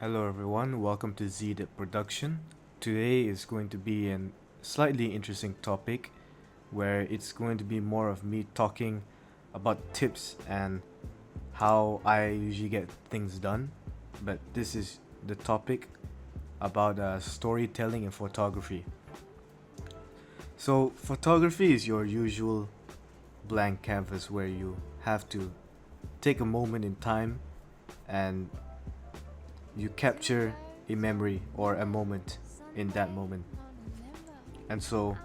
Hello everyone, welcome to ZDIP Production. Today is going to be a slightly interesting topic where it's going to be more of me talking about tips and how I usually get things done. But this is the topic about storytelling and photography. So, photography is your usual blank canvas where you have to take a moment in time and you capture a memory or a moment in that moment. And so,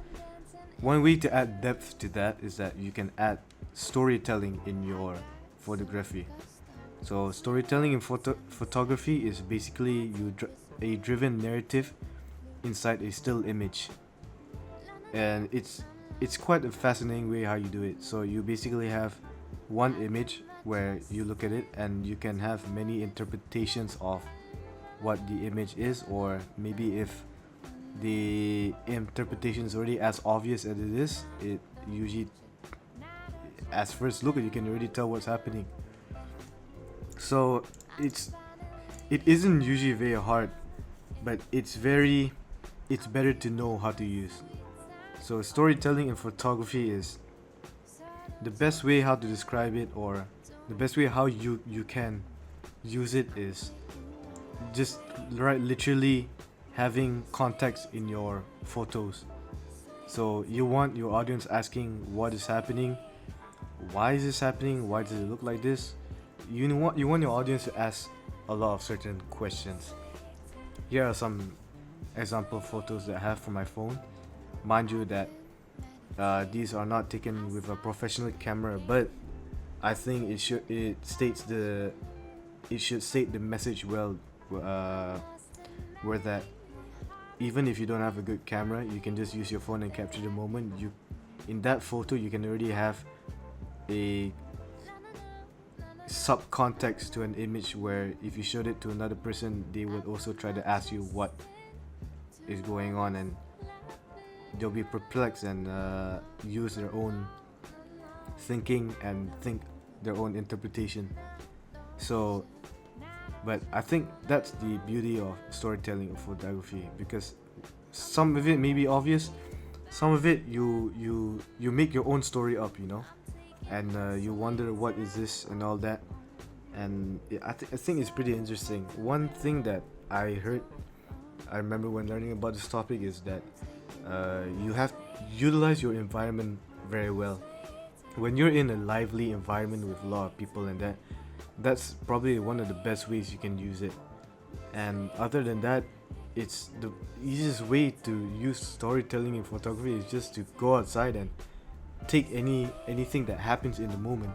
one way to add depth to that is that you can add storytelling in your photography. So, storytelling in photography is basically a driven narrative inside a still image, and it's quite a fascinating way how you do it. So, you basically have one image where you look at it, and you can have many interpretations of what the image is, or maybe if the interpretation is already as obvious as it is, it usually, as first look, you can already tell what's happening. So it isn't usually very hard, but it's better to know how to use. So storytelling in photography is the best way how to describe it, or the best way how you can use it is just literally having context in your photos. So you want your audience asking what is happening, why is this happening, why does it look like this. You want your audience to ask a lot of certain questions. Here are some example photos that I have from my phone. Mind you that these are not taken with a professional camera, but I think it should state the message well, where that even if you don't have a good camera, you can just use your phone and capture the moment. You in that photo you can already have a subcontext to an image, where if you showed it to another person, they would also try to ask you what is going on, and they'll be perplexed and use their own thinking and think their own interpretation. So, but I think that's the beauty of storytelling of photography, because some of it may be obvious, some of it you make your own story up, and you wonder what is this and all that. And I think it's pretty interesting. One thing that I remember when learning about this topic is that you have to utilize your environment very well. When you're in a lively environment with a lot of people, and that's probably one of the best ways you can use it. And other than that, it's the easiest way to use storytelling in photography is just to go outside and take anything that happens in the moment.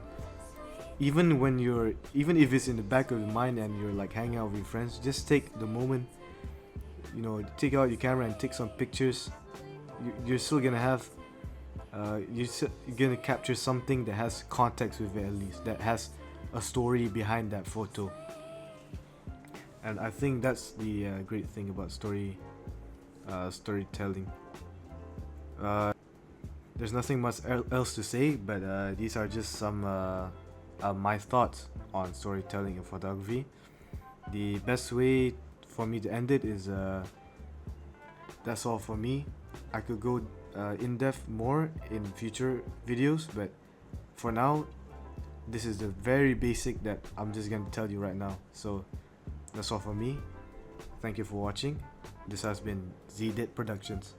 Even if it's in the back of your mind and you're like hanging out with your friends, just take the moment. Take out your camera and take some pictures. You're still gonna have you're gonna capture something that has context with it, at least that has a story behind that photo. And I think that's the great thing about storytelling. There's nothing much else to say, but these are just some my thoughts on storytelling in photography. The best way for me to end it is that's all for me. I could go in depth more in future videos, but for now, this is the very basic that I'm just gonna tell you right now. So that's all for me. Thank you for watching. This has been ZDIT Productions.